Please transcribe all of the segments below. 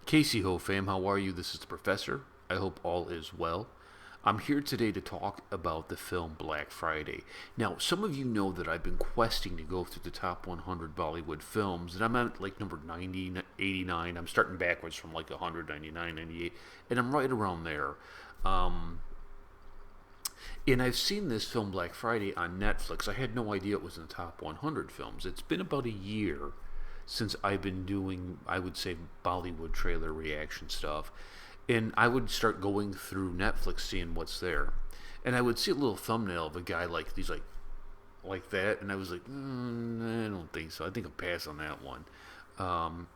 Casey Ho fam, how are you? This is the Professor. I hope all is well. I'm here today to talk about the film Black Friday. Now, some of you know that I've been questing to go through the top 100 Bollywood films, and I'm at like number 90, 89. I'm starting backwards from like 100, 99, 98, and I'm right around there. Um, and I've seen this film Black Friday on Netflix. I had no idea it was in the top 100 films. It's been about a year since I've been doing, I would say, Bollywood trailer reaction stuff. And I would start going through Netflix, seeing what's there. And I would see a little thumbnail of a guy like these, like that, and I was like, I don't think so. I think I'll pass on that one. Um,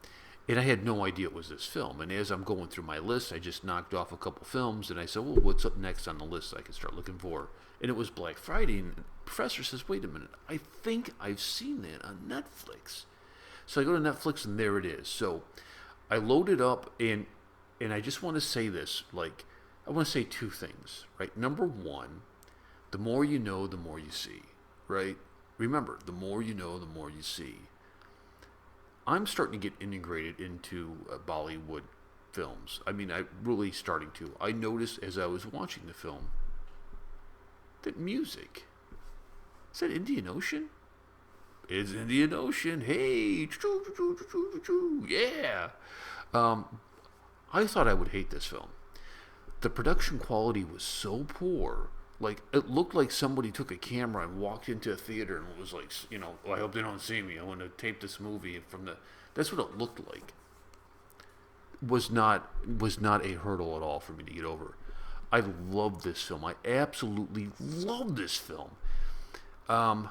and I had no idea it was this film. And as I'm going through my list, I just knocked off a couple films, and I said, well, what's up next on the list I can start looking for? And it was Black Friday, and the professor says, wait a minute, I think I've seen that on Netflix. So I go to Netflix, and there it is. So I load it up, and I just want to say this, like, I want to say two things, right? Number one, the more you know, the more you see, right? Remember, the more you know, the more you see. I'm starting to get integrated into Bollywood films. I mean, I'm really starting to. I noticed as I was watching the film that music, is that Indian Ocean? It's Indian Ocean. Hey, yeah. Um, I thought I would hate this film. The production quality was so poor. Like, it looked like somebody took a camera and walked into a theater and was like, well, I hope they don't see me. I want to tape this movie from the. That's what it looked like. Was not a hurdle at all for me to get over. I love this film. I absolutely love this film. Um,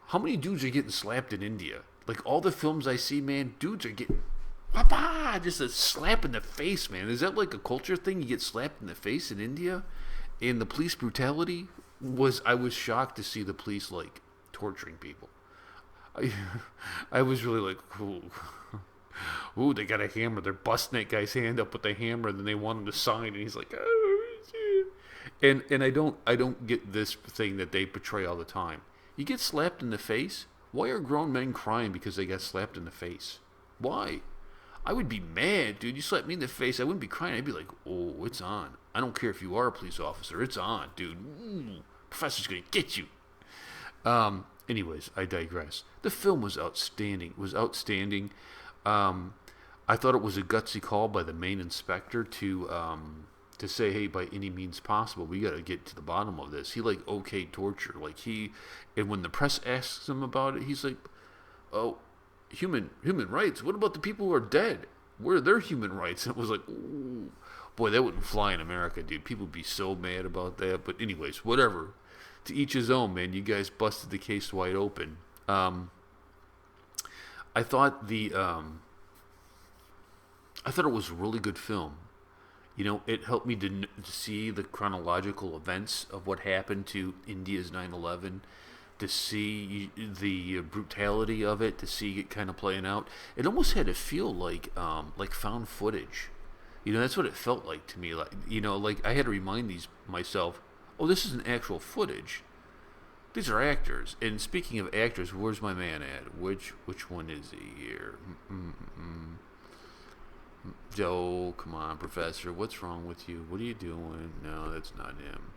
how many dudes are getting slapped in India? Like, all the films I see, man, dudes are getting Papa! Just a slap in the face, man. Is that like a culture thing? You get slapped in the face in India? And the police brutality I was shocked to see the police, like, torturing people. I, I was really like, ooh, they got a hammer. They're busting that guy's hand up with the hammer, and then they want him to sign, and he's like, oh, shit. And I don't get this thing that they portray all the time. You get slapped in the face? Why are grown men crying because they got slapped in the face? Why? I would be mad, dude. You slapped me in the face. I wouldn't be crying. I'd be like, oh, it's on. I don't care if you are a police officer. It's on, dude. Professor's going to get you. Anyways, I digress. The film was outstanding. It was outstanding. I thought it was a gutsy call by the main inspector to say, hey, by any means possible, we got to get to the bottom of this. He, like, okayed torture. And when the press asks him about it, he's like, oh, human rights. What about the people who are dead? Where are their human rights? And it was like, ooh, boy, that wouldn't fly in America, dude. People would be so mad about that. But anyways, whatever. To each his own, man. You guys busted the case wide open. I thought I thought it was a really good film. It helped me to see the chronological events of what happened to India's 9/11, to see the brutality of it, to see it kind of playing out. It almost had to feel like found footage. That's what it felt like to me. Like I had to remind myself, oh, this is an actual footage. These are actors. And speaking of actors, where's my man at? Which one is he here? Joe, come on, Professor. What's wrong with you? What are you doing? No, that's not him.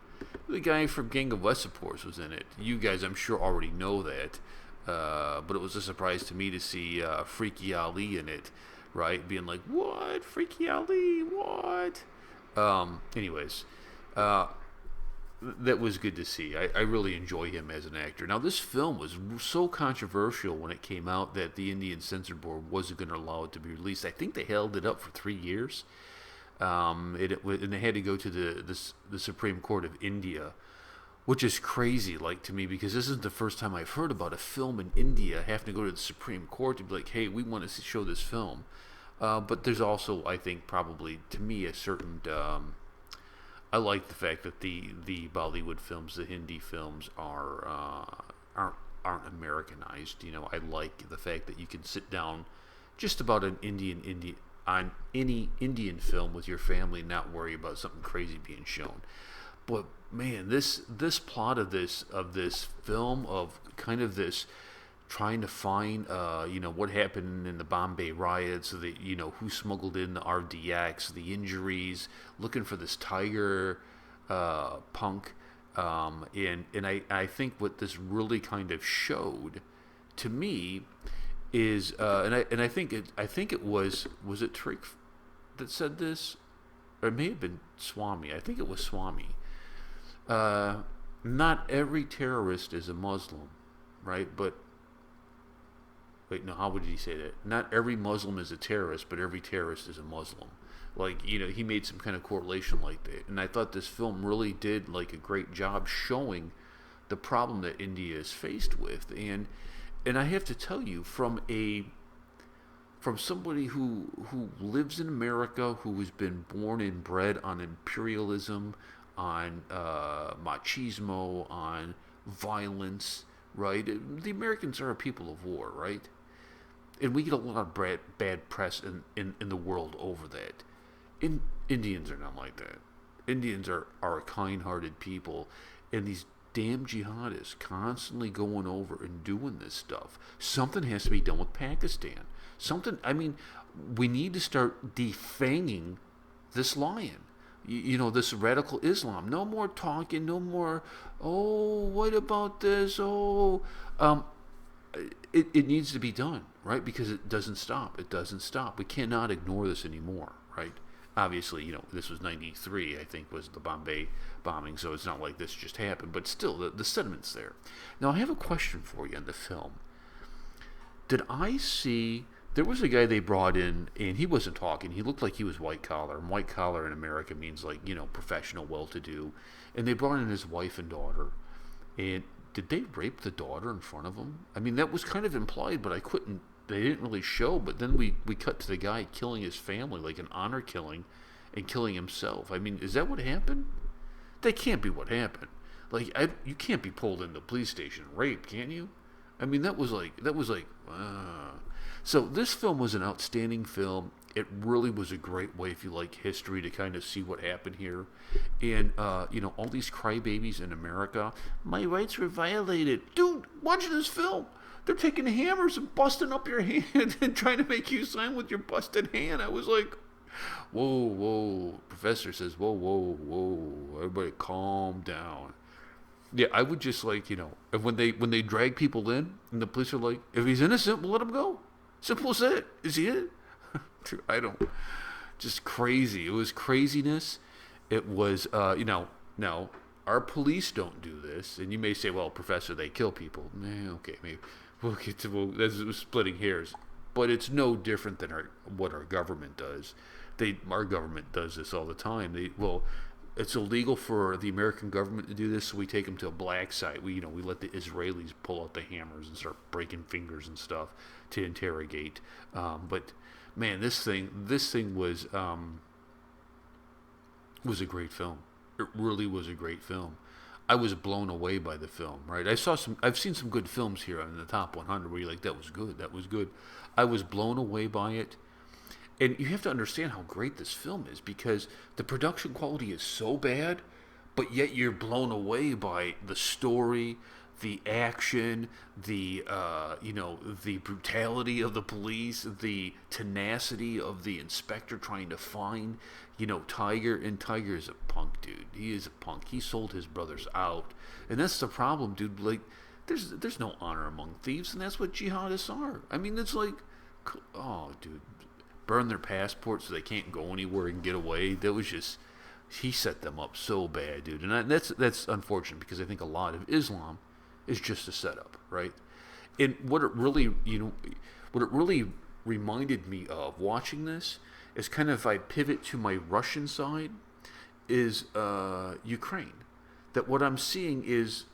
The guy from Gang of Westeros was in it. You guys, I'm sure, already know that. But it was a surprise to me to see Freaky Ali in it, right? Being like, what? Freaky Ali? What? Anyways, that was good to see. I really enjoy him as an actor. Now, this film was so controversial when it came out that the Indian Censor Board wasn't going to allow it to be released. I think they held it up for 3 years. And they had to go to the Supreme Court of India, which is crazy, like, to me, because this isn't the first time I've heard about a film in India having to go to the Supreme Court to be like, hey, we want to show this film. But there's also, I think, probably, to me, a certain... I like the fact that the Bollywood films, the Hindi films, aren't Americanized. I like the fact that you can sit down just about on any Indian film with your family and not worry about something crazy being shown. But man, this plot of this film, of kind of this trying to find, what happened in the Bombay riots, who smuggled in the RDX, the injuries, looking for this Tiger punk. And I think what this really kind of showed to me is, and I think it was it Tariq that said this, or it may have been Swami. I think it was Swami. Not every terrorist is a Muslim, right? But wait, no, how would he say that? Not every Muslim is a terrorist, but every terrorist is a Muslim. Like, he made some kind of correlation like that. And I thought this film really did like a great job showing the problem that India is faced with. And I have to tell you, from somebody who lives in America, who has been born and bred on imperialism, on machismo, on violence, right? The Americans are a people of war, right? And we get a lot of bad press in the world over that. Indians are not like that. Indians are a kind-hearted people, and these damn jihadists constantly going over and doing this stuff. Something has to be done with Pakistan. We need to start defanging this lion. This radical Islam. No more talking, no more, oh, what about this? Oh, it needs to be done, right? Because it doesn't stop. It doesn't stop. We cannot ignore this anymore, right? Obviously, this was 93, I think, was the Bombay bombing, so it's not like this just happened. But still, the sentiment's there. Now, I have a question for you on the film. Did I see... There was a guy they brought in, and he wasn't talking. He looked like he was white collar, and white collar in America means, like, professional, well-to-do. And they brought in his wife and daughter. And did they rape the daughter in front of him? I mean, that was kind of implied, but they didn't really show. But then we cut to the guy killing his family, like an honor killing, and killing himself. I mean, is that what happened? That can't be what happened. Like, you can't be pulled into the police station and raped, can you? I mean, that was like. So this film was an outstanding film. It really was a great way, if you like history, to kind of see what happened here. And, all these crybabies in America, my rights were violated. Dude, watch this film. They're taking hammers and busting up your hand and trying to make you sign with your busted hand. I was like, whoa. Professor says, whoa. Everybody calm down. Yeah, I would just and when they drag people in, and the police are like, if he's innocent, we'll let him go. Simple as that. Is he it? I don't. Just crazy. It was craziness. It was, now, our police don't do this. And you may say, well, Professor, they kill people. Okay, maybe. That's splitting hairs. But it's no different than what our government does. Our government does this all the time. It's illegal for the American government to do this, so we take them to a black site. We let the Israelis pull out the hammers and start breaking fingers and stuff to interrogate. But man, this thing was a great film. It really was a great film. I was blown away by the film. Right, I've seen some good films here in the top 100 where you're like, that was good. I was blown away by it. And you have to understand how great this film is, because the production quality is so bad, but yet you're blown away by the story, the action, the brutality of the police, the tenacity of the inspector trying to find, Tiger. And Tiger is a punk, dude. He is a punk. He sold his brothers out. And that's the problem, dude. Like, there's no honor among thieves, and that's what jihadists are. I mean, it's like, oh, dude. Burn their passports so they can't go anywhere and get away. That was just, he set them up so bad, dude. And that's unfortunate, because I think a lot of Islam is just a setup, right? And what it really reminded me of watching this is kind of, if I pivot to my Russian side, is Ukraine. That what I'm seeing is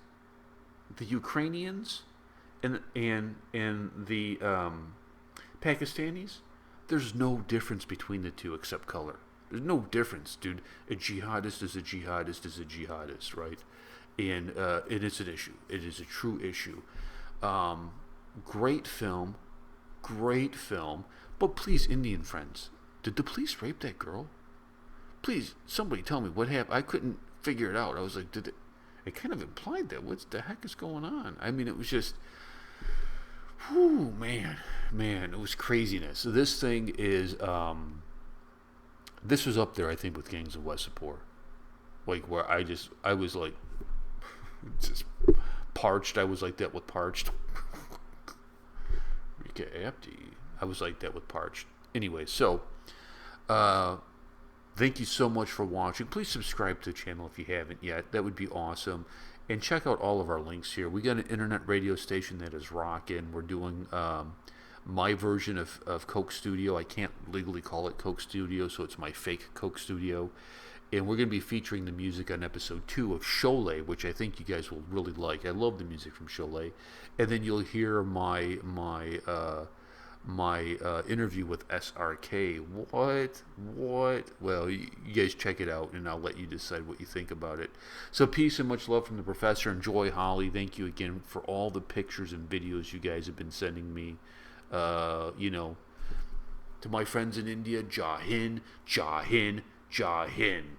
the Ukrainians and the Pakistanis. There's no difference between the two except color. There's no difference, dude. A jihadist is a jihadist is a jihadist, right? And it is an issue. It is a true issue. Great film. But please, Indian friends, did the police rape that girl? Please, somebody tell me what happened. I couldn't figure it out. I was like, it kind of implied that. What the heck is going on? I mean, it was just... Whew, man, it was craziness. So this thing is, this was up there, I think, with Gangs of Wasseypur. Like, where I was like, just parched. I was like that with parched. Rika Apti. I was like that with parched. Anyway, so, thank you so much for watching. Please subscribe to the channel if you haven't yet. That would be awesome. And check out all of our links here. We got an internet radio station that is rocking. We're doing my version of Coke Studio. I can't legally call it Coke Studio, so it's my fake Coke Studio. And we're going to be featuring the music on episode 2 of Sholay, which I think you guys will really like. I love the music from Sholay. And then you'll hear my interview with SRK. What? Well, you guys check it out, and I'll let you decide what you think about it. So peace and much love from the professor. Enjoy Holly. Thank you again for all the pictures and videos you guys have been sending me. To my friends in India, Jai Hind, Jai Hind, Jai Hind.